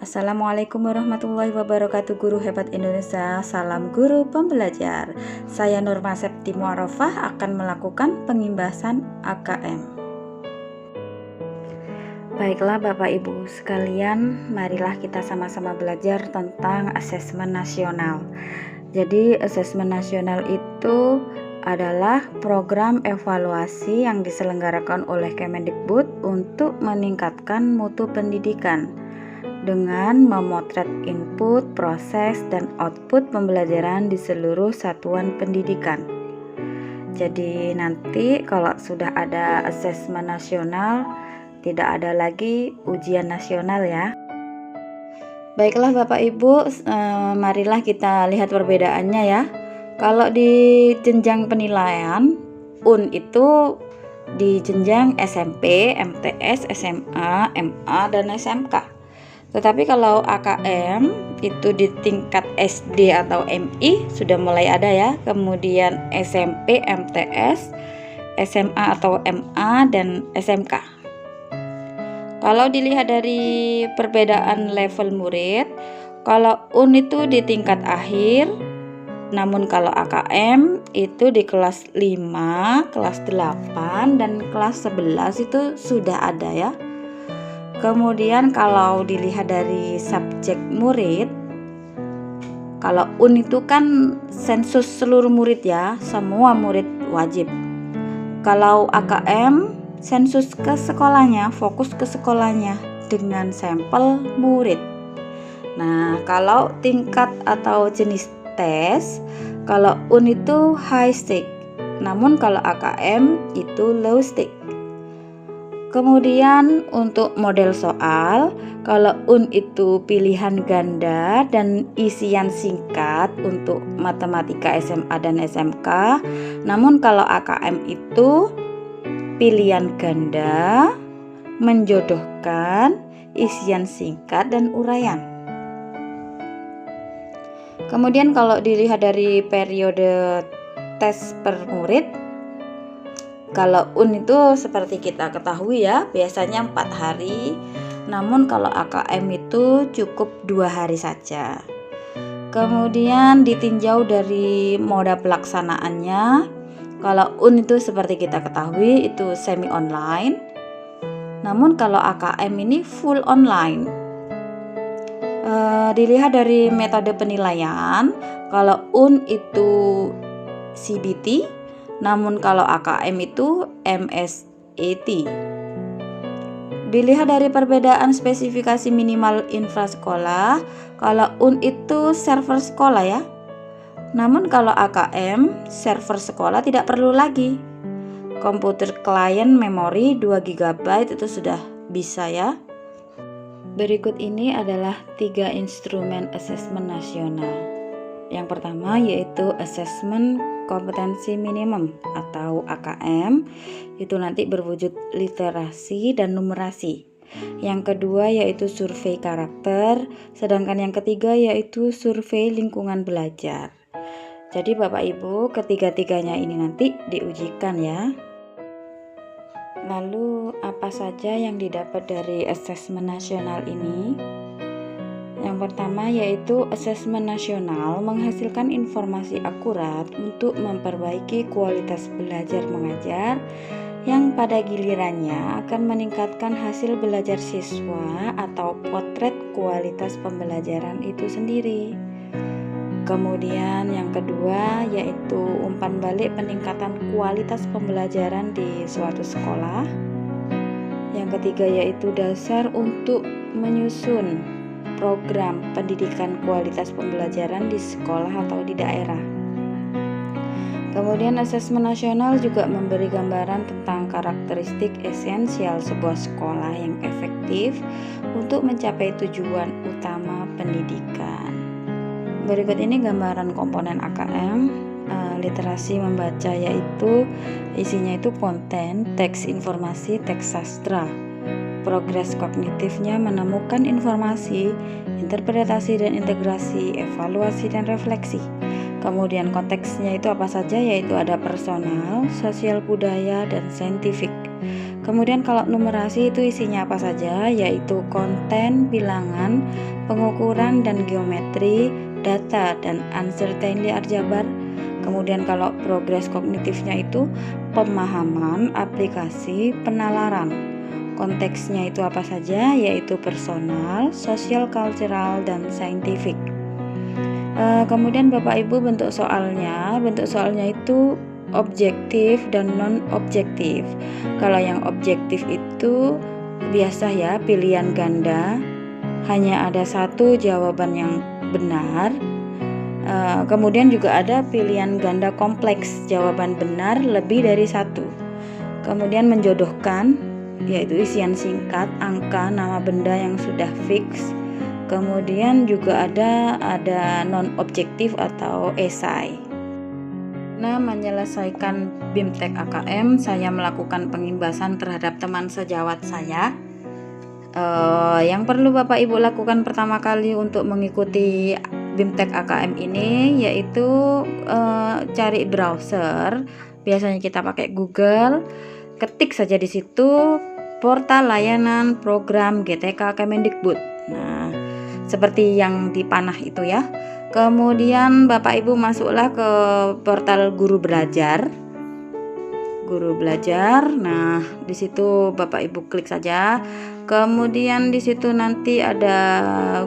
Assalamualaikum warahmatullahi wabarakatuh, guru hebat Indonesia. Salam guru pembelajar. Saya Nurma Septi Muarofah akan melakukan pengimbasan AKM. Baiklah Bapak Ibu sekalian, marilah kita sama-sama belajar tentang asesmen nasional. Jadi asesmen nasional itu adalah program evaluasi yang diselenggarakan oleh Kemendikbud untuk meningkatkan mutu pendidikan dengan memotret input, proses, dan output pembelajaran di seluruh satuan pendidikan. Jadi nanti kalau sudah ada asesmen nasional, tidak ada lagi ujian nasional ya. Baiklah Bapak Ibu, marilah kita lihat perbedaannya ya. Kalau di jenjang penilaian, UN itu di jenjang SMP, MTS, SMA, MA, dan SMK. Tetapi kalau AKM itu di tingkat SD atau MI sudah mulai ada ya. Kemudian SMP, MTS, SMA atau MA, dan SMK. Kalau dilihat dari perbedaan level murid, kalau UN itu di tingkat akhir, namun kalau AKM itu di kelas 5, kelas 8, dan kelas 11 itu sudah ada ya. Kemudian kalau dilihat dari subjek murid, kalau UN itu kan sensus seluruh murid ya, semua murid wajib. Kalau AKM sensus ke sekolahnya, fokus ke sekolahnya dengan sampel murid. Nah, kalau tingkat atau jenis tes, kalau UN itu high stake, namun kalau AKM itu low stake. Kemudian untuk model soal, kalau UN itu pilihan ganda dan isian singkat untuk matematika SMA dan SMK. Namun kalau AKM itu pilihan ganda, menjodohkan, isian singkat, dan uraian. Kemudian kalau dilihat dari periode tes per murid, kalau UN itu seperti kita ketahui ya, biasanya 4 hari. Namun kalau AKM itu cukup 2 hari saja. Kemudian ditinjau dari moda pelaksanaannya. Kalau UN itu seperti kita ketahui itu semi online. Namun kalau AKM ini full online. Dilihat dari metode penilaian, kalau UN itu CBT, namun kalau AKM itu MSAT. Dilihat dari perbedaan spesifikasi minimal infrasekolah, kalau UN itu server sekolah ya. Namun kalau AKM server sekolah tidak perlu lagi. Komputer klien memori 2 GB itu sudah bisa ya. Berikut ini adalah 3 instrumen asesmen nasional. Yang pertama yaitu asesmen kompetensi minimum atau AKM, itu nanti berwujud literasi dan numerasi. Yang kedua yaitu survei karakter, sedangkan yang ketiga yaitu survei lingkungan belajar. Jadi Bapak Ibu, ketiga-tiganya ini nanti diujikan ya. Lalu apa saja yang didapat dari asesmen nasional ini? Yang pertama yaitu asesmen nasional menghasilkan informasi akurat untuk memperbaiki kualitas belajar mengajar yang pada gilirannya akan meningkatkan hasil belajar siswa atau potret kualitas pembelajaran itu sendiri. Kemudian yang kedua yaitu umpan balik peningkatan kualitas pembelajaran di suatu sekolah. Yang ketiga yaitu dasar untuk menyusun program pendidikan kualitas pembelajaran di sekolah atau di daerah. Kemudian asesmen nasional juga memberi gambaran tentang karakteristik esensial sebuah sekolah yang efektif untuk mencapai tujuan utama pendidikan. Berikut ini gambaran komponen AKM. Literasi membaca yaitu isinya itu konten, teks informasi, teks sastra. Progres kognitifnya menemukan informasi, interpretasi dan integrasi, evaluasi dan refleksi. Kemudian konteksnya itu apa saja, yaitu ada personal, sosial budaya, dan saintifik. Kemudian kalau numerasi itu isinya apa saja, yaitu konten, bilangan, pengukuran dan geometri, data dan uncertainty aljabar. Kemudian kalau progres kognitifnya itu pemahaman, aplikasi, penalaran. Konteksnya itu apa saja, yaitu personal, sosial, cultural, dan scientific. Kemudian Bapak Ibu bentuk soalnya itu objektif dan non objektif. Kalau yang objektif itu biasa ya, pilihan ganda, hanya ada satu jawaban yang benar. Kemudian juga ada pilihan ganda kompleks, jawaban benar lebih dari satu. Kemudian menjodohkan, yaitu isian singkat, angka, nama benda yang sudah fix. Kemudian juga ada non objektif atau esai. Nah, menyelesaikan BIMTEK AKM, saya melakukan pengimbasan terhadap teman sejawat saya. Yang perlu Bapak Ibu lakukan pertama kali untuk mengikuti BIMTEK AKM ini yaitu cari browser. Biasanya kita pakai Google, ketik saja di situ portal layanan program GTK Kemendikbud. Nah, seperti yang di panah itu ya. Kemudian Bapak Ibu masuklah ke portal Guru Belajar. Nah, di situ Bapak Ibu klik saja. Kemudian di situ nanti ada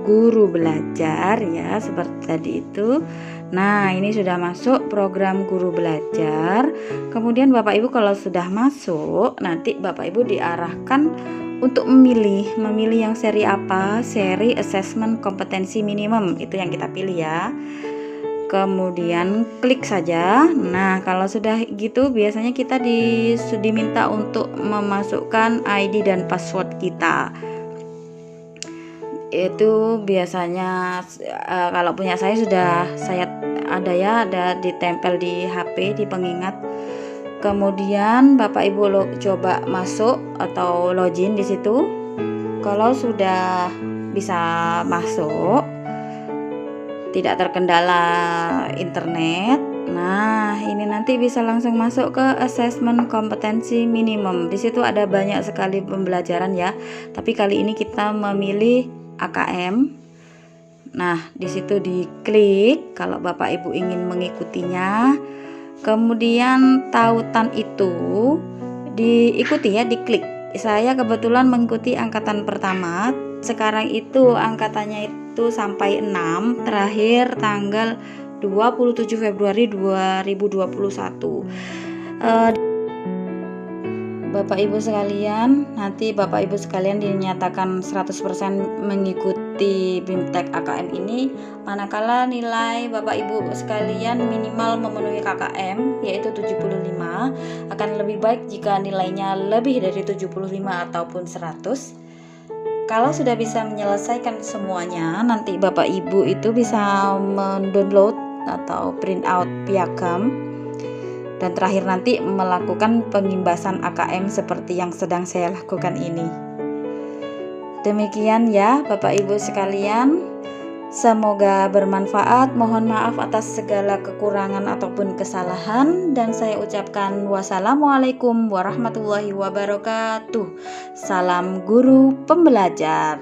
Guru Belajar ya, seperti tadi itu. Nah, ini sudah masuk program Guru Belajar. Kemudian Bapak Ibu kalau sudah masuk, nanti Bapak Ibu diarahkan untuk memilih yang seri apa, seri assessment kompetensi minimum, itu yang kita pilih ya. Kemudian klik saja. Nah, kalau sudah gitu biasanya kita diminta untuk memasukkan ID dan password kita. Itu biasanya kalau punya saya ada ditempel di HP di pengingat. Kemudian Bapak Ibu coba masuk atau login di situ. Kalau sudah bisa masuk, tidak terkendala internet, nah ini nanti bisa langsung masuk ke asesmen kompetensi minimum. Di situ ada banyak sekali pembelajaran ya, tapi kali ini kita memilih AKM. Nah, di situ diklik kalau Bapak Ibu ingin mengikutinya. Kemudian tautan itu diikuti ya, diklik. Saya kebetulan mengikuti angkatan pertama. Sekarang itu angkatannya itu sampai 6, terakhir tanggal 27 Februari 2021. Bapak Ibu sekalian, nanti Bapak Ibu sekalian dinyatakan 100% mengikuti BIMTEK AKM ini manakala nilai Bapak Ibu sekalian minimal memenuhi KKM yaitu 75. Akan lebih baik jika nilainya lebih dari 75 ataupun 100. Kalau sudah bisa menyelesaikan semuanya, nanti Bapak Ibu itu bisa mendownload atau print out piagam. Dan terakhir nanti melakukan pengimbasan AKM seperti yang sedang saya lakukan ini. Demikian ya Bapak Ibu sekalian. Semoga bermanfaat. Mohon maaf atas segala kekurangan ataupun kesalahan. Dan saya ucapkan wassalamualaikum warahmatullahi wabarakatuh. Salam guru pembelajar.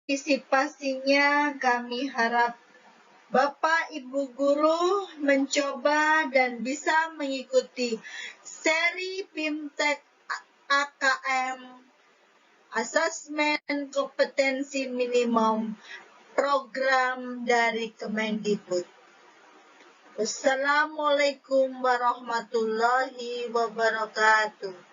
Partisipasinya kami harap Bapak Ibu Guru mencoba dan bisa mengikuti seri BIMTEK AKM Asesmen Kompetensi Minimum program dari Kemendikbud. Wassalamualaikum warahmatullahi wabarakatuh.